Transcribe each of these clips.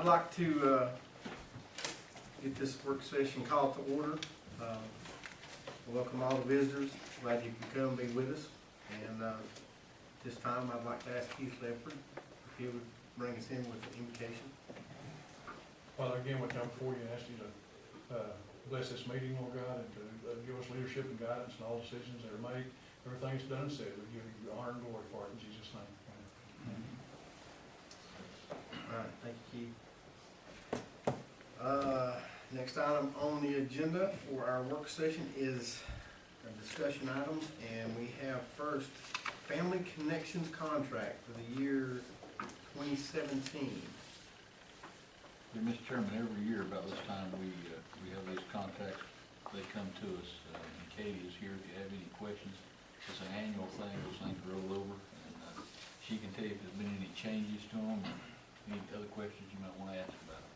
I'd like to get this work session called to order. Welcome all the visitors. Glad you could come and be with us. And this time I'd like to ask Keith Ledford if he would bring us in with the invocation. Father, again, we come before you and ask you to bless this meeting, Lord God, and to give us leadership and guidance in all decisions that are made. Everything's done and said. We give you honor and glory for it in Jesus' name. Amen. All right, thank you, Keith. Next item on the agenda for our work session is our discussion items, and we have first Family Connections contract for the year 2017. Mr. Chairman, every year about this time we have these contacts. They come to us, and Katie is here if you have any questions. It's an annual thing; those things roll over, and she can tell you if there's been any changes to them, or any other questions you might want to ask about it.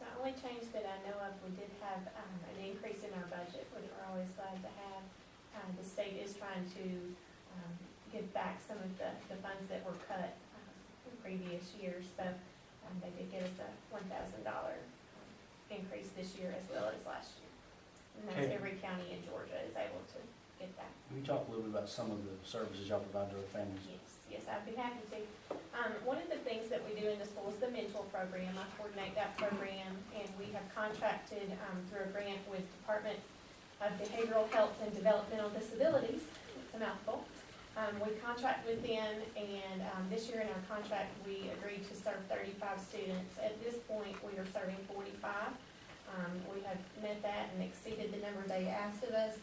The only change that I know of, we did have an increase in our budget, which we're always glad to have. The state is trying to give back some of the funds that were cut in previous years, so they did give us a $1,000 increase this year as well as last year. And that's every county in Georgia is able to get that. Can you talk a little bit about some of the services y'all provide to our families? Yes, I'd be happy to. One of the things that we do in the school is the mentor program. I coordinate that program, and we have contracted through a grant with Department of Behavioral Health and Developmental Disabilities. It's a mouthful. We contract with them, and this year in our contract we agreed to serve 35 students. At this point we are serving 45. We have met that and exceeded the number they asked of us.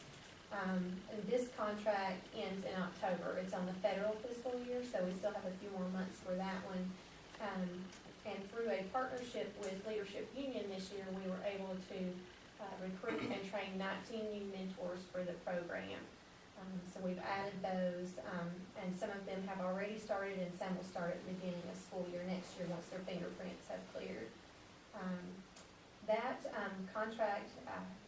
This contract ends in October. It's on the federal fiscal year, so we still have a few more months for that one. And through a partnership with Leadership Union this year, we were able to recruit and train 19 new mentors for the program. So we've added those, and some of them have already started, and some will start at the beginning of school year next year once their fingerprints have cleared. That contract,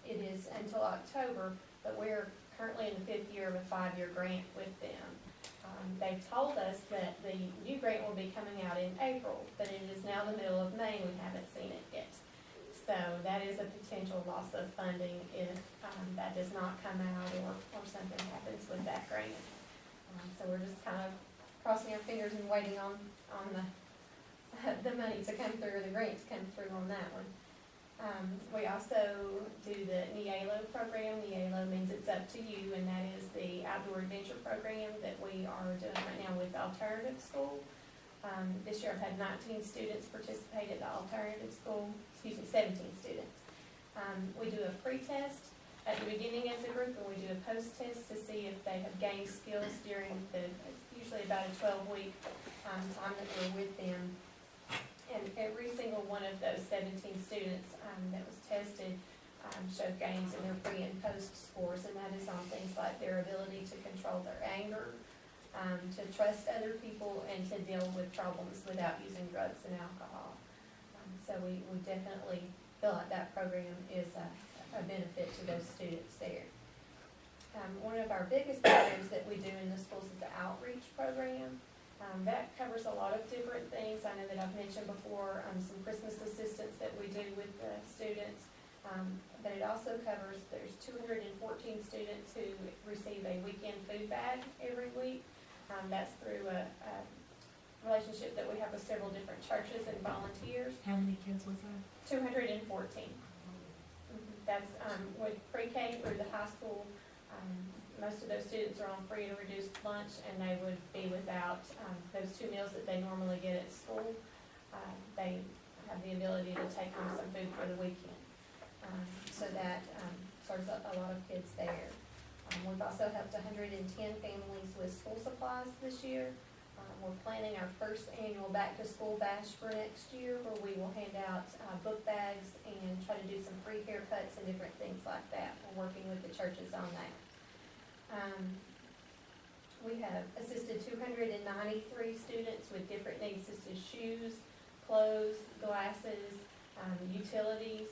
it is until October, but we're currently in the 5th year of a 5-year grant with them. They've told us that the new grant will be coming out in April, but it is now the middle of May and we haven't seen it yet. So that is a potential loss of funding if that does not come out or something happens with that grant. So we're just kind of crossing our fingers and waiting on the money to come through, or the grant to come through on that one. We also do the NIALO program. NIALO means it's up to you, and that is the outdoor adventure program that we are doing right now with Alternative School. This year I've had 19 students participate at the Alternative School, 17 students. We do a pre-test at the beginning of the group, and we do a post-test to see if they have gained skills during it's usually about a 12-week time that we're with them. And every single one of those 17 students that was tested showed gains in their pre and post scores, and that is on things like their ability to control their anger, to trust other people, and to deal with problems without using drugs and alcohol. So we definitely feel like that program is a benefit to those students there. One of our biggest programs that we do in the schools is the outreach program. That covers a lot of different things. I know that I've mentioned before some Christmas assistance that we do with the students, but it also covers, there's 214 students who receive a weekend food bag every week. That's through a relationship that we have with several different churches and volunteers. How many kids was that? 214. That's with pre-K through the high school. Most of those students are on free and reduced lunch, and they would be without those 2 meals that they normally get at school. They have the ability to take home some food for the weekend. So that serves a lot of kids there. We've also helped 110 families with school supplies this year. We're planning our first annual back-to-school bash for next year, where we will hand out book bags and try to do some free haircuts and different things like that. We're working with the churches on that. We have assisted 293 students with different needs, such as shoes, clothes, glasses, utilities,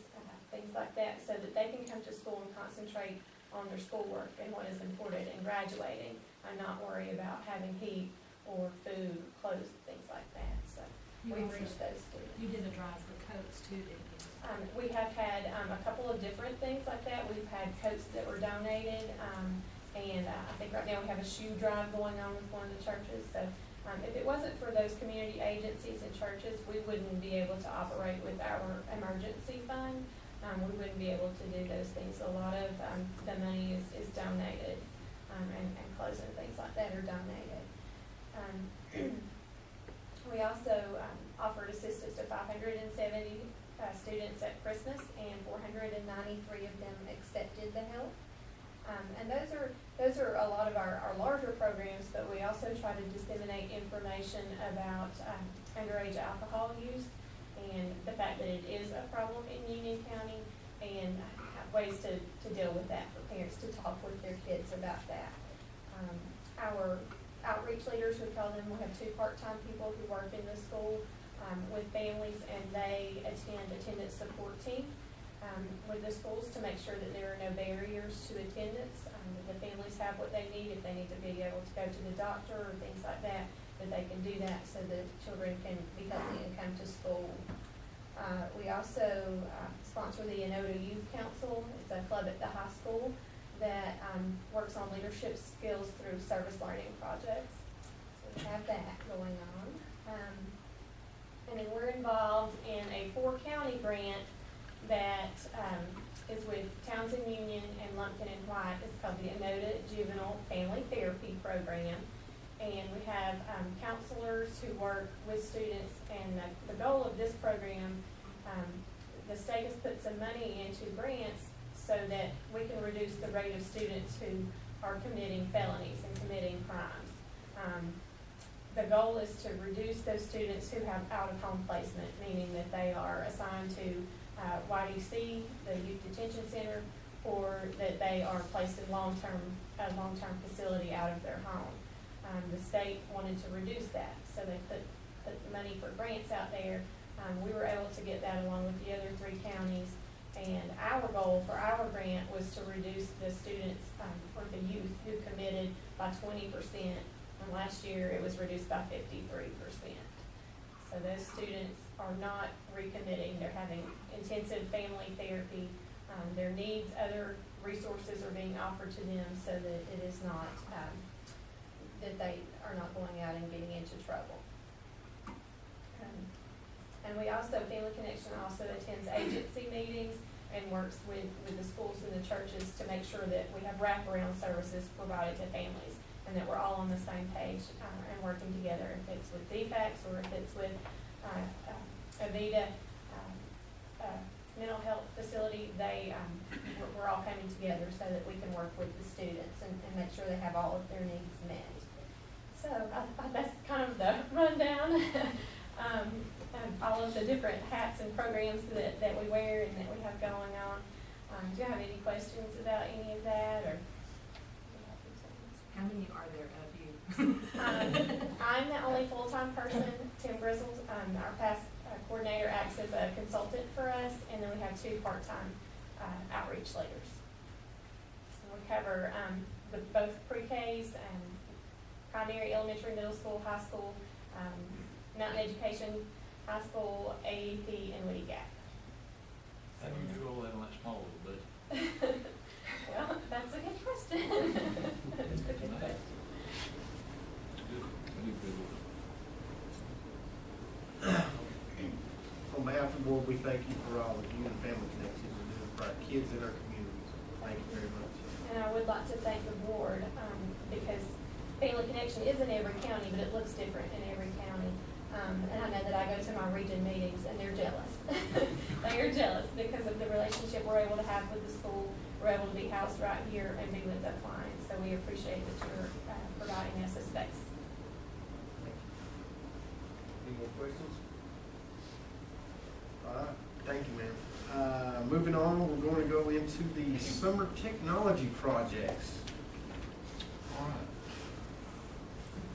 things like that, so that they can come to school and concentrate on their schoolwork and what is important in graduating, and not worry about having heat or food, clothes, things like that. So we reach those students. You did a drive for coats too, didn't you? We have had, a couple of different things like that. We've had coats that were donated, and I think right now we have a shoe drive going on with one of the churches. So, if it wasn't for those community agencies and churches, we wouldn't be able to operate with our emergency fund. We wouldn't be able to do those things. A lot of, the money is donated, and clothes and things like that are donated. We also, offered assistance to 570 students at Christmas, and 493 of them accepted the help. And those are a lot of our larger programs, but we also try to disseminate information about underage alcohol use and the fact that it is a problem in Union County, and ways to deal with that for parents to talk with their kids about that. Our outreach leaders, we call them, we have 2 part-time people who work in the school with families, and they attend attendance support team with the schools to make sure that there are no barriers to attendance, that the families have what they need, if they need to be able to go to the doctor or things like that, that they can do that so that children can be healthy and come to school. We also sponsor the Enoto Youth Council. It's a club at the high school that works on leadership skills through service learning projects. So we have that going on. And then we're involved in a 4-county grant that is with Townsend Union and Lumpkin and White. It's called the Enoto Juvenile Family Therapy Program. And we have counselors who work with students, and the goal of this program, the state has put some money into grants so that we can reduce the rate of students who are committing felonies and committing crimes. The goal is to reduce those students who have out-of-home placement, meaning that they are assigned to YDC, the Youth Detention Center, or that they are placed in a long-term facility out of their home. The state wanted to reduce that, so they put money for grants out there. We were able to get that along with the other 3 counties, and our goal for our grant was to reduce the students, or the youth who committed by 20%, and last year it was reduced by 53%. So those students are not recommitting, they're having intensive family therapy, their needs, other resources are being offered to them so that it is not, that they are not going out and getting into trouble. And we also, Family Connection also attends agency meetings and works with the schools and the churches to make sure that we have wraparound services provided to families, and that we're all on the same page and working together. If it's with DFACS or if it's with Avita mental health facility, we're all coming together so that we can work with the students and make sure they have all of their needs met. So that's kind of the rundown. All of the different hats and programs that we wear and that we have going on. Do you have any questions about any of that, or? How many are there of you? I'm the only full-time person. Tim Grizzle, our past coordinator, acts as a consultant for us, and then we have 2 part-time outreach leaders. So we cover both pre-Ks and primary, elementary, middle school, high school, Mountain Education, high school, AEP, and Woody Gap. How do you do all that on that small little budget? Well, that's a good question. That's a good question. On behalf of the board, we thank you for all that you and Family Connections are doing for our kids in our communities. Thank you very much. And I would like to thank the board, because Family Connection is in every county, but it looks different in every county. And I know that I go to my region meetings and they're jealous. They are jealous because of the relationship we're able to have with the school. We're able to be housed right here and be with the clients. So we appreciate that you're providing us a space. Any more questions? All right, thank you, ma'am. Moving on, we're going to go into the summer technology projects. All right.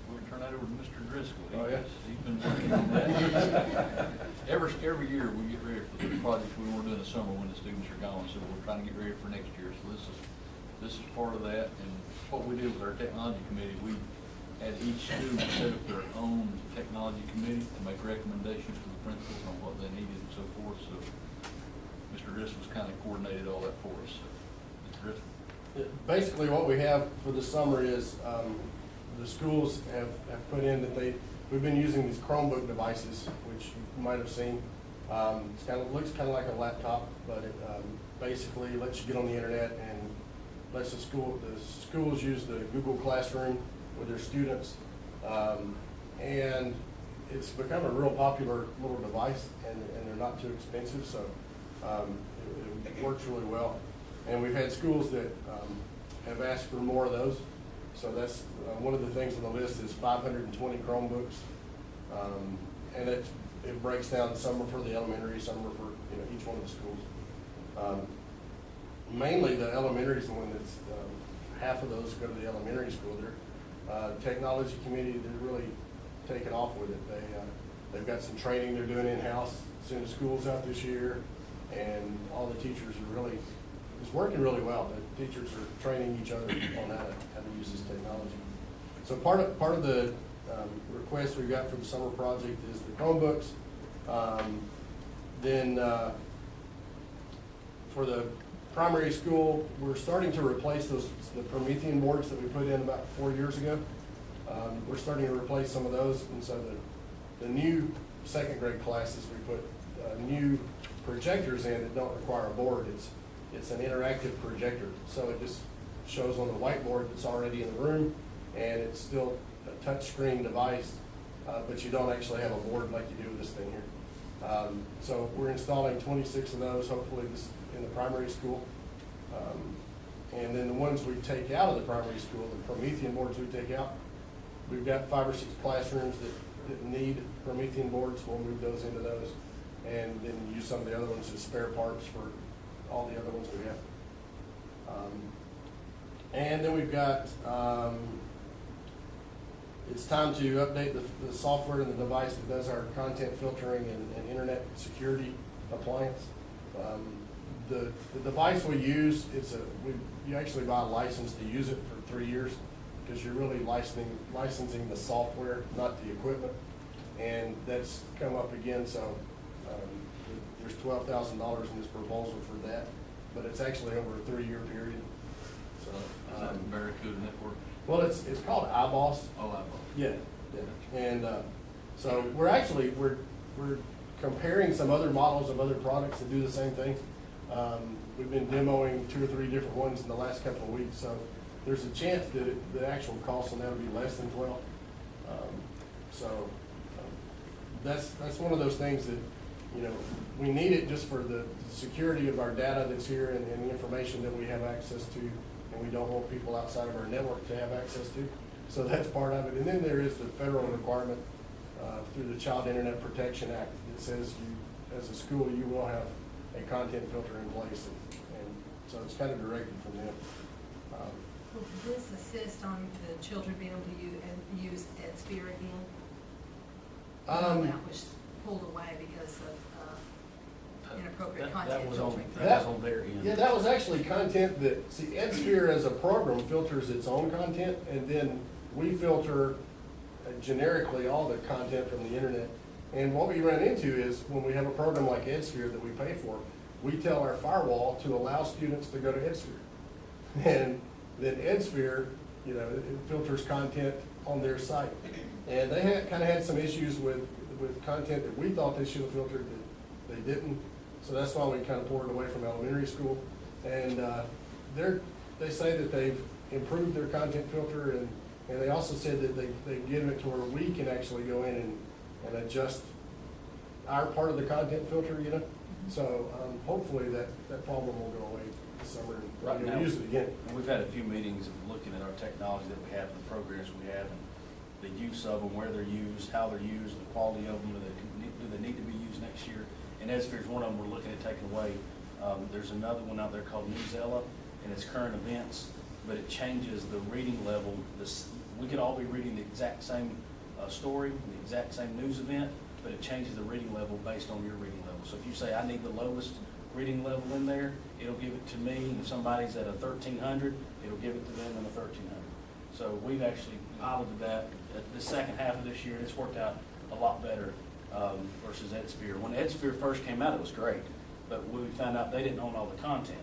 We'll turn that over to Mr. Driscoll. Oh, yes. He's been working on that. Every year we get ready for the projects we want to do in the summer when the students are gone, so we're trying to get ready for next year. So this is part of that, and what we did with our technology committee, we had each student set up their own technology committee to make recommendations to the principals on what they needed and so forth, so Mr. Driscoll's kind of coordinated all that for us. Mr. Driscoll? Basically, what we have for the summer is, the schools have put in that we've been using these Chromebook devices, which you might have seen. It's looks kind of like a laptop, but it basically lets you get on the internet and lets the schools use the Google Classroom with their students. And it's become a real popular little device, and they're not too expensive, so it works really well. And we've had schools that have asked for more of those. So that's one of the things on the list is 520 Chromebooks. And it breaks down, some are for the elementary, some are for each one of the schools. Mainly the elementary is the one that's, half of those go to the elementary school. Their technology committee, they're really taking off with it. They've got some training they're doing in-house as soon as school's out this year, and all the teachers are really, it's working really well. The teachers are training each other on how to use this technology. So part of the request we got for the summer project is the Chromebooks. Then for the primary school, we're starting to replace the Promethean boards that we put in about 4 years ago. We're starting to replace some of those, and so the new second grade classes, we put new projectors in that don't require a board. It's an interactive projector, so it just shows on the whiteboard that's already in the room, and it's still a touchscreen device, but you don't actually have a board like you do with this thing here. So we're installing 26 of those, hopefully this in the primary school. And then the ones we take out of the primary school, the Promethean boards we take out, we've got 5 or 6 classrooms that need Promethean boards. We'll move those into those, and then use some of the other ones as spare parts for all the other ones we have. And then we've got, it's time to update the software and the device that does our content filtering and internet security appliance. The device we use, you actually buy a license to use it for 3 years, because you're really licensing the software, not the equipment. And that's come up again, so there's $12,000 in this proposal for that, but it's actually over a 3-year period. So, Is that Barracuda Network? well, it's called iBoss. Oh, I Yeah, yeah. And so we're comparing some other models of other products that do the same thing. We've been demoing 2 or 3 different ones in the last couple of weeks, so there's a chance that the actual cost on that will be less than 12. That's one of those things that, we need it just for the security of our data that's here and the information that we have access to, and we don't want people outside of our network to have access to. So that's part of it. And then there is the federal requirement through the Child Internet Protection Act that says you, as a school, you will have a content filter in place, and so it's kind of directed from them. Will this assist on the children being able to use EdSphere again? That was pulled away because of inappropriate content That was on filtering. their end. Yeah, that was actually content that, see, EdSphere as a program filters its own content, and then we filter generically all the content from the internet. And what we run into is when we have a program like EdSphere that we pay for, we tell our firewall to allow students to go to EdSphere. And then EdSphere, it filters content on their site. And they kind of had some issues with content that we thought they should have filtered that they didn't. So that's why we kind of poured it away from elementary school. And they say that they've improved their content filter, and they also said that they've given it to where we can actually go in and adjust our part of the content filter, So hopefully that problem will go away this summer, and Right we'll now, use it again. And we've had a few meetings of looking at our technology that we have, the programs we have, and the use of them, where they're used, how they're used, the quality of them, do they need to be used next year? And EdSphere is one of them we're looking at taking away. There's another one out there called Newsella, and it's current events, but it changes the reading level. We could all be reading the exact same story, the exact same news event, but it changes the reading level based on your reading level. So if you say, I need the lowest reading level in there, it'll give it to me. If somebody's at a 1300, it'll give it to them in a 1300. So we've actually piloted that the second half of this year, and it's worked out a lot better versus EdSphere. When EdSphere first came out, it was great, but we found out they didn't own all the content.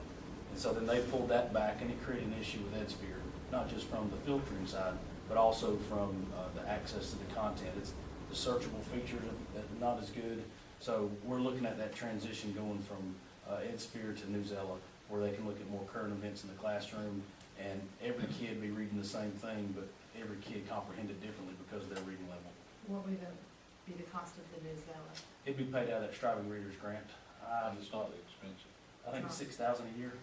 And so then they pulled that back, and it created an issue with EdSphere, not just from the filtering side, but also from the access to the content. It's the searchable features are not as good. So we're looking at that transition going from EdSphere to Newsela, where they can look at more current events in the classroom, and every kid be reading the same thing, but every kid comprehend it differently because of their reading level. What would be the cost of the newsletter? It'd be paid out of that Striving Readers Grant. It's not expensive. I think it's $6,000 a year.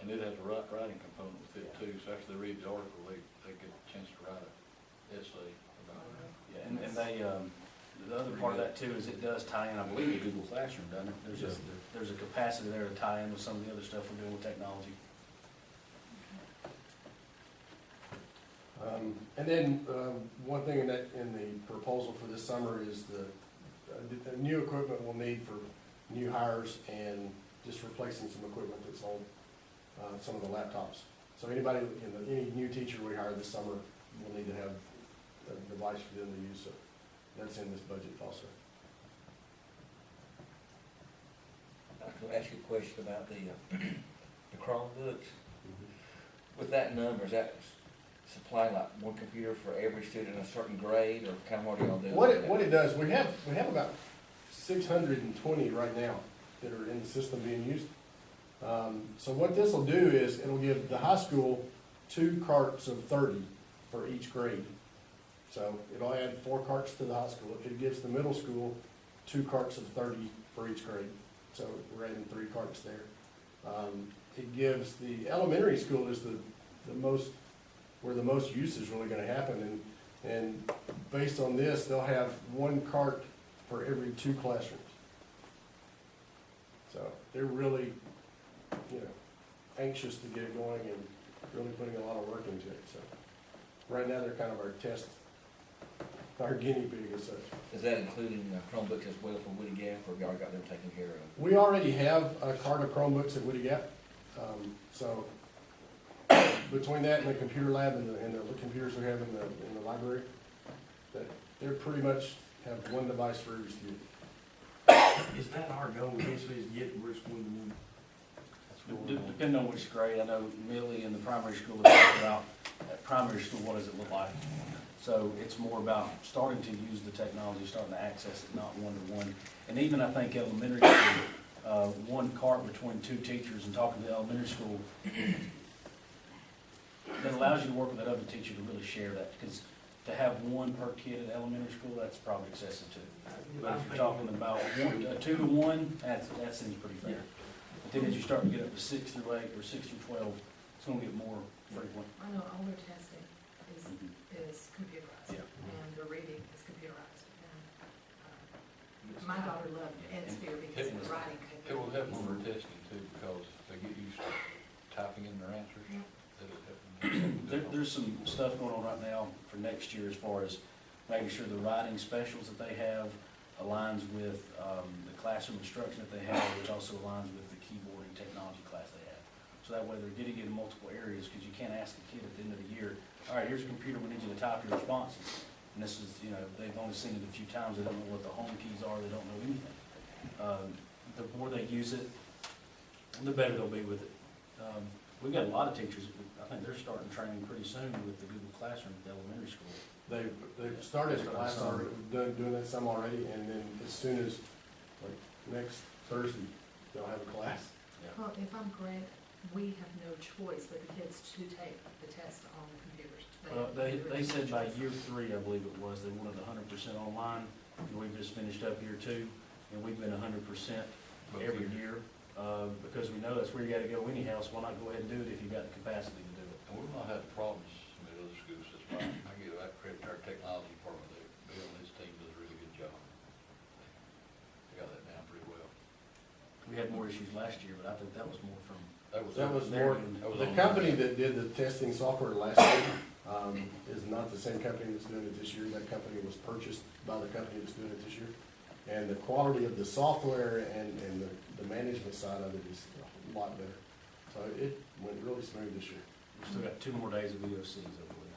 And it has a writing component with it too, so after they read the article, they get a chance to write an essay about it. Yeah, and they, the other part of that too is it does tie in, I believe, with Google Classroom, doesn't it? There's a capacity there to tie in with some of the other stuff we're doing with technology. And then, one thing in the proposal for this summer is the new equipment we'll need for new hires and just replacing some equipment that's on some of the laptops. So anybody, any new teacher we hire this summer will need to have a device for them to use, so that's in this budget also. I could ask you a question about the Chromebooks. With that number, is that supplying like one computer for every student in a certain grade, or kind of what are y'all doing? What it does, we have about 620 right now that are in the system being used. So what this will do is it'll give the high school 2 carts of 30 for each grade. So it'll add 4 carts to the high school. It gives the middle school 2 carts of 30 for each grade. So we're adding 3 carts there. It gives the elementary school is the most, where the most use is really gonna happen. And based on this, they'll have 1 cart for every 2 classrooms. So they're really, anxious to get it going and really putting a lot of work into it. So right now, they're kind of our guinea pig as such. Is that including Chromebooks as well for Woody Gap, or y'all got them taken care of? We already have a cart of Chromebooks at Woody Gap. So between that and the computer lab and the computers we have in the library, that they're pretty much have 1 device for each student. Is that our goal eventually, is get where it's going to be? Depending on which grade, I know Millie in the primary school is talking about, at primary school, what does it look like? So it's more about starting to use the technology, starting to access it, not one-to-one. And even I think elementary school, 1 cart between 2 teachers and talking to the elementary school, that allows you to work with that other teacher to really share that. Because to have 1 per kid at elementary school, that's probably excessive too. But if you're talking about 2 to 1, that seems pretty fair. But then as you start to get up to 6 through 8 or 6 through 12, it's gonna get more frequent. I know all their testing is computerized, Yeah. and the reading is computerized. And my daughter loved EdSphere because of the writing It will help them for testing too, because they get used to typing in their answers. Yeah. It'll help them. There's some stuff going on right now for next year as far as making sure the writing specials that they have aligns with the classroom instruction that they have, which also aligns with the keyboarding technology class they have. So that way they're getting it in multiple areas, because you can't ask a kid at the end of the year, all right, here's a computer, we need you to type your responses. And this is, they've only seen it a few times, they don't know what the home keys are, they don't know anything. The more they use it, the better they'll be with it. We've got a lot of teachers, I think they're starting training pretty soon with the Google Classroom at the elementary school. They've started a class already, doing that some already, and then as soon as, like, next Thursday, they'll have a class. well, if I'm correct, we have no choice but the kids to take the test on the computers. They said by year 3, I believe it was, they wanted 100% online, and we've just finished up year 2, and we've been 100% every year, because we know that's where you gotta go anyhow, so why not go ahead and do it if you've got the capacity to do it? And we've not had problems with other schools, that's right. I give that credit to our technology department. Bill and his team does a really good job. They got that down pretty well. We had more issues last year, but I think that was more from, That was their more, end. the company that did the testing software last year, is not the same company that's doing it this year. That company was purchased by the company that's doing it this year. And the quality of the software and the management side of it is a lot better. So it went really smooth this year. we still got 2 more days of VOCs, I believe.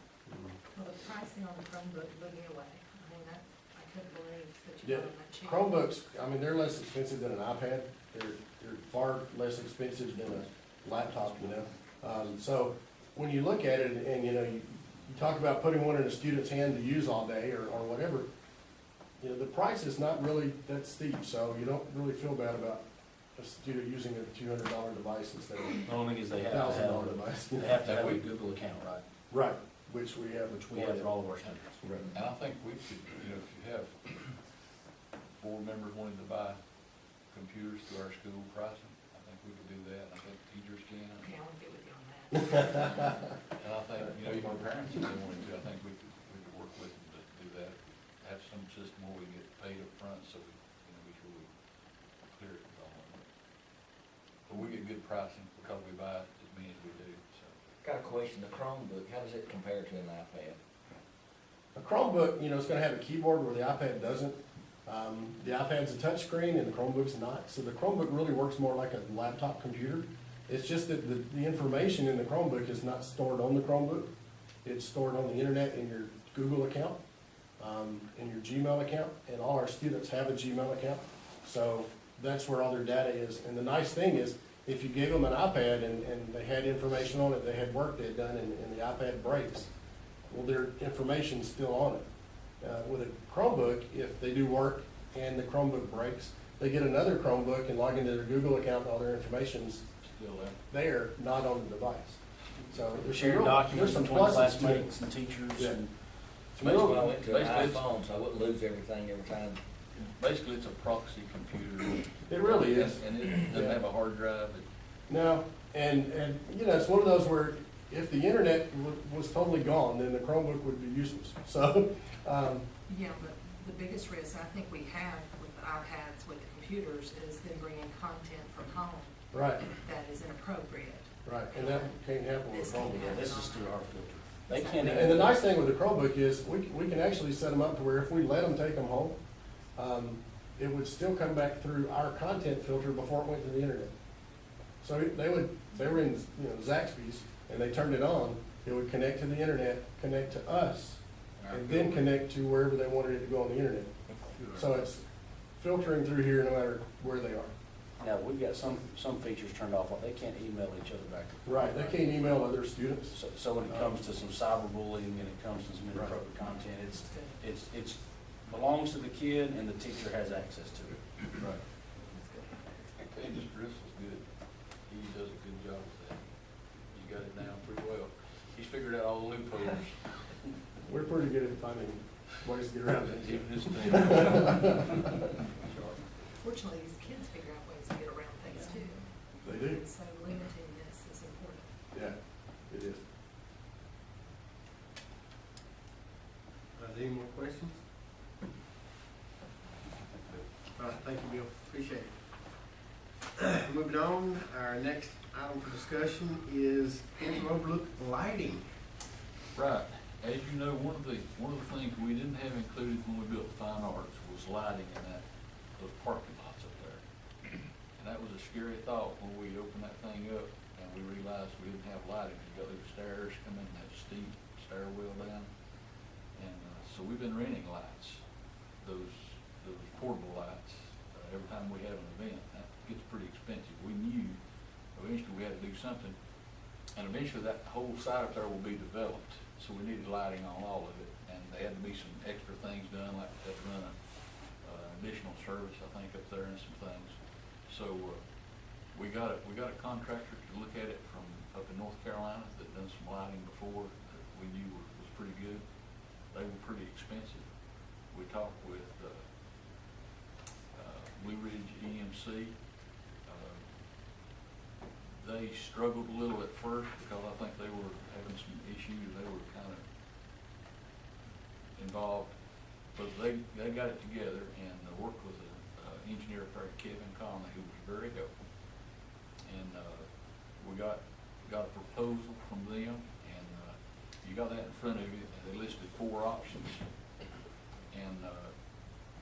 Well, the pricing on the Chromebook blew me away. I mean, I couldn't believe that you Yeah, got them that cheap. Chromebooks, I mean, they're less expensive than an iPad. They're far less expensive than a laptop, you know? So when you look at it and, you know, you talk about putting one in a student's hand to use all day or whatever, you know, the price is not really that steep, so you don't really feel bad about a student using a $200 device instead of The only thing is a they have to $1,000 have, device. they have to have a Google account, right? Right, which we have. Which we have for all of our students. Right. And I think we should, you know, if you have board members wanting to buy computers through our school pricing, I think we could do that. I think teachers can. Okay, I want to get with you on that. And I think, you know, even parents, if they wanted to, I think we could work with them to do that. Have some system where we can get paid up front, so we, you know, we can really clear it with all of them. But we get good pricing because we buy as many as we do, so. Got a question, the Chromebook, how does it compare to an iPad? A Chromebook, you know, it's gonna have a keyboard where the iPad doesn't. The iPad's a touchscreen and the Chromebook's not. So the Chromebook really works more like a laptop computer. It's just that the information in the Chromebook is not stored on the Chromebook. It's stored on the internet in your Google account, in your Gmail account, and all our students have a Gmail account. So that's where all their data is. And the nice thing is, if you gave them an iPad and they had information on it, they had work they had done, and the iPad breaks, well, their information's still on it. With a Chromebook, if they do work and the Chromebook breaks, they get another Chromebook and log into their Google account, and all their information's Still there. there, not on the device. So there's some Shared real- documents there's some between pluses to it. classmates and teachers Yeah. and. Basically, when I went to an Basically, it's- iPhone, so I wouldn't lose everything every time. Basically, it's a proxy computer. It really is. And it doesn't have a hard drive. No, and, you know, it's one of those where if the internet was totally gone, then the Chromebook would be useless. So, Yeah, but the biggest risk I think we have with the iPads, with the computers, is them bringing content from home right, that is inappropriate. right, and that can't happen with This a can't Chromebook. Yeah, this is through our filter. They can't And the even, nice thing with the Chromebook is, we can actually set them up to where if we let them take them home, it would still come back through our content filter before it went to the internet. So they were in, you know, Zaxby's, and they turned it on, it would connect to the internet, connect to us, and then connect to wherever they wanted it to go on the internet. So it's filtering through here no matter where they are. now, we've got some features turned off, like they can't email each other back. Right, they can't email other students. So when it comes to some cyberbullying and it comes to some Right. inappropriate content, it's belongs to the kid and the teacher has access to it. Right. And Candace Driscoll's good. He does a good job with that. You got it down pretty well. He's figured out all the loopholes. We're pretty good at finding ways to get around it. Even his team. Fortunately, these kids figure out ways to get around things too. They do. So limiting this is important. Yeah, it is. Are there any more questions? All right, thank you, Bill, appreciate it. Moving on, our next item for discussion is overlook lighting. Right. As you know, one of the things we didn't have included when we built Fine Arts was lighting in those parking lots up there. And that was a scary thought when we opened that thing up and we realized we didn't have lighting. You got those stairs coming, that steep stairwell down. And, so we've been renting lights, those portable lights, every time we have an event. That gets pretty expensive. We knew eventually we had to do something. And eventually that whole side up there will be developed. So we needed lighting on all of it, and there had to be some extra things done, like they've run additional service, I think, up there and some things. So, we got a contractor to look at it from up in North Carolina that done some lighting before that we knew was pretty good. They were pretty expensive. We talked with, Blue Ridge EMC. They struggled a little at first because I think they were having some issues. They were kind of involved, but they got it together and worked with an engineer up there, Kevin Conley, who was very helpful. And we got a proposal from them, and you got that in front of you. And they listed 4 options. And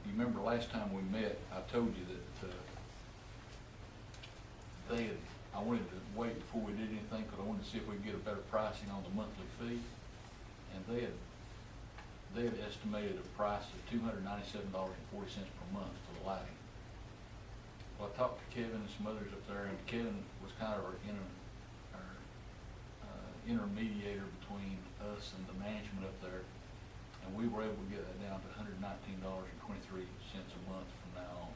you remember last time we met, I told you that I wanted to wait before we did anything because I wanted to see if we could get a better pricing on the monthly fee. And they had they had estimated a price of $297.40 per month for the lighting. Well, I talked to Kevin and some others up there, and Kevin was kind of our intermediator between us and the management up there, and we were able to get that down to $119.23 a month from now on.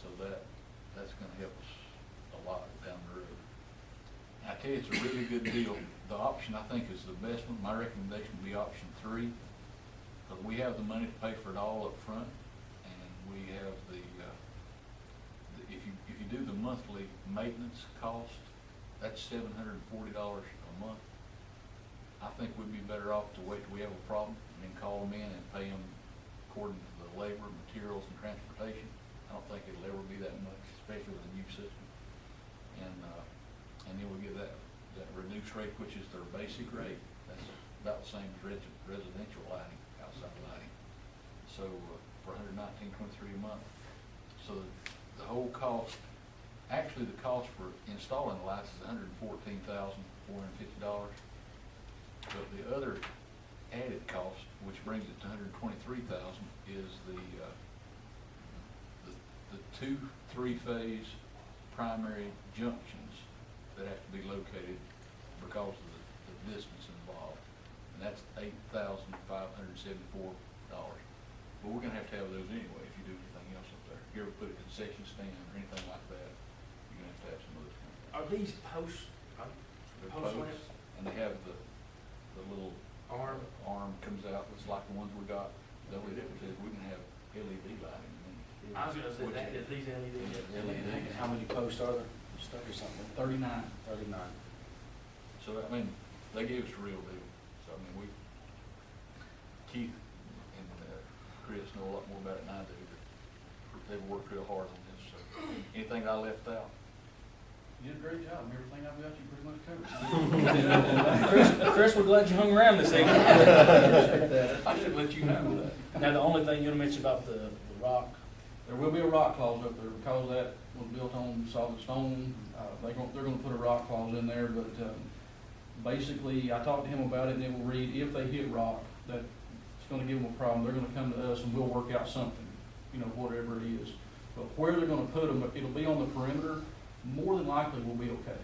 So that's gonna help us a lot down the road. And I tell you, it's a really good deal. The option I think is the best one. My recommendation would be option 3, but we have the money to pay for it all up front, and we have if you do the monthly maintenance cost, that's $740 a month. I think we'd be better off to wait till we have a problem and then call them in and pay them according to the labor, materials, and transportation. I don't think it'll ever be that much, especially with a new system. And then we'll get that reduced rate, which is their basic rate. That's about the same as residential lighting, outside lighting. So for $119.23 a month. So the whole cost, actually the cost for installing the lights is $114,450. But the other added cost, which brings it to $123,000, is the 2 3-phase primary junctions that have to be located because of the distance involved. And that's $8,574. But we're gonna have to have those anyway if you do anything else up there. If you ever put a concession stand or anything like that, you're gonna have to have some of those kind of things. Are these posts, They're post posts, lamps? and they have the little Arm? arm comes out, it's like the ones we got. The only difference is we can have LED lighting. I was gonna say that, is these LED? LED. How many posts are there? Just 30 something? 39. 39. So, I mean, they gave us a real deal. So, I mean, Keith and Chris know a lot more about it than I do, but they've worked real hard on this, so. Anything I left out? You did a great job. Everything I've got you pretty much covered. Chris, we're glad you hung around this evening. I didn't let you know that. Now, the only thing you want to mention about the rock, There will be a rock clause up there because that was built on solid stone. They're gonna put a rock clause in there, but, basically, I talked to him about it and it will read, if they hit rock, that it's gonna give them a problem. They're gonna come to us and we'll work out something, whatever it is. But where they're gonna put them, it'll be on the perimeter, more than likely will be okay.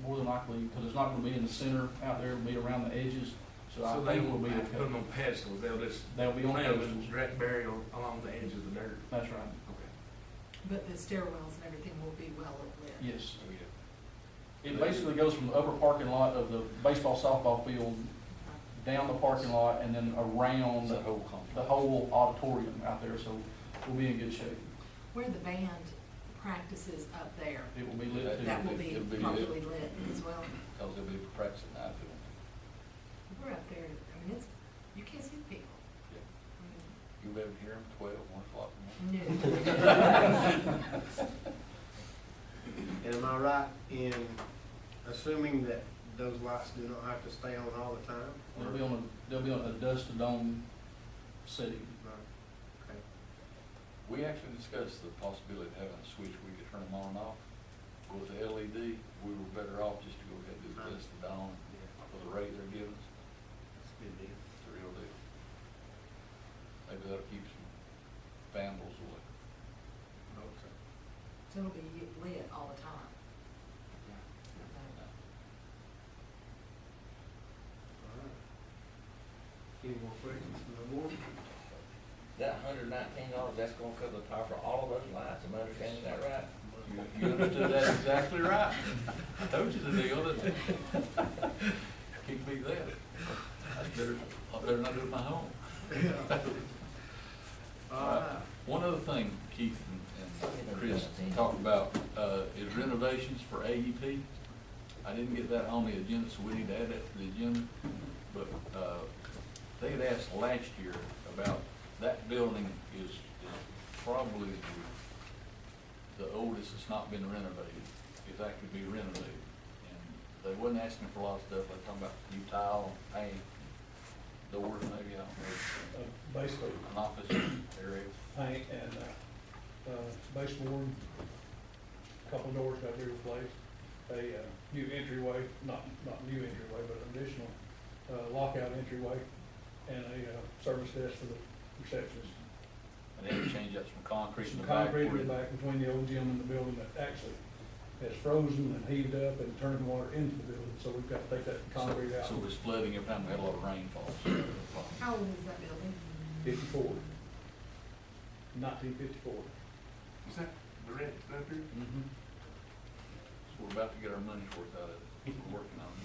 More than likely, because it's not gonna be in the center out there, it'll be around the edges, so I So they think we'll won't be have to put them okay. on pedestals, they'll just They'll be on plant them pedestals. and direct burial along the edge of the dirt. That's right, Okay. But the stairwells and everything will be well lit. yes. Oh, yeah. It basically goes from the upper parking lot of the baseball softball field down the parking lot and then around It's a whole complex. the whole auditorium out there, so we'll be in good shape. Where the band practices up there, It will be lit too. that will be It'll be properly lit as well. Because they'll be practicing now, too. We're up there, you can't see the people. You'll be able to hear them 12, 1 o'clock in the morning. No. And am I right in assuming that those lights do not have to stay on all the time? They'll be on a dusk to dawn setting. Right. Okay. We actually discussed the possibility of having a switch we could turn them on and off. With the LED, we were better off just to go ahead and do the dusk to dawn for the rate they're giving us. That's a good deal. It's a real deal. Maybe that'll keep some vandals away. Okay. So it'll be lit all the time. All right. Any more questions? No more? That $119, that's gonna cover the power for all of those lights, am I understanding that right? You understood that exactly right. I told you the deal, didn't I? Can't beat that. I better not do it at my home. All right. One other thing Keith and Chris talked about, is renovations for AEP. I didn't get that on the agenda, so we need to add that to the agenda. But, they had asked last year about, that building is probably the oldest that's not been renovated, if that could be renovated. And they wasn't asking for a lot of stuff, they talking about new tile, paint, doors maybe, I don't know, Basically, an office area. paint and, baseboard, couple doors got to be replaced, a, new entryway, not new entryway, but additional, lockout entryway, and a, service desk for the receptionist. And then change out some concrete in Some the back. concrete in the back between the old gym and the building that actually has frozen and heaved up and turned water into the building, so we've got to take that concrete out. So it's flooding every time we had a lot of rainfall. How old is that building? 54. 1954. Is that the red up here? Mm-hmm. So we're about to get our money's worth out of it. We're working on it.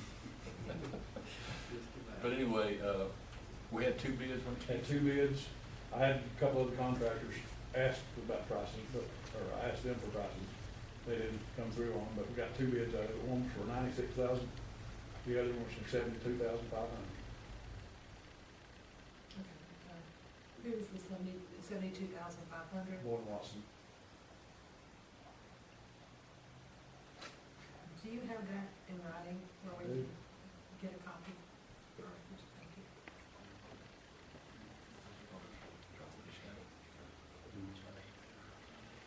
But anyway, we had 2 bids on it. Had 2 bids. I had a couple other contractors ask about pricing, or I asked them for pricing. They didn't come through on them, but we got 2 bids out of it. One was for $96,000, the other one was for $72,500. Who is the 72,500? Boyd Watson. Do you have that in writing where we can get a copy? Thank you.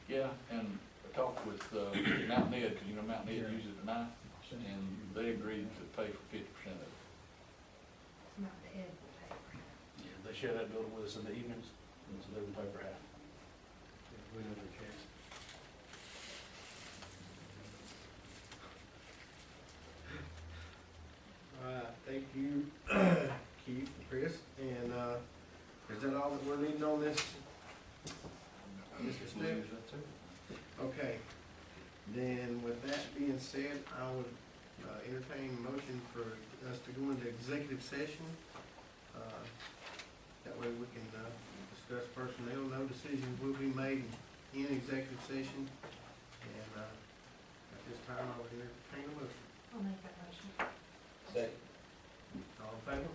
Yeah, and I talked with Mountain Ed, because you know Mountain Ed uses it at night, and they agreed to pay for 50% of it. It's not the ed paper. Yeah, they share that building with us in the evenings, and so they would pay for half. All right, thank you, Keith, Chris, and, is that all that we're needing on this? Mr. Steve? Okay, then with that being said, I would entertain a motion for us to go into executive session. That way we can discuss personnel, no decisions will be made in executive session. And at this time, I would entertain a motion. I'll make that motion. Second. All in favor?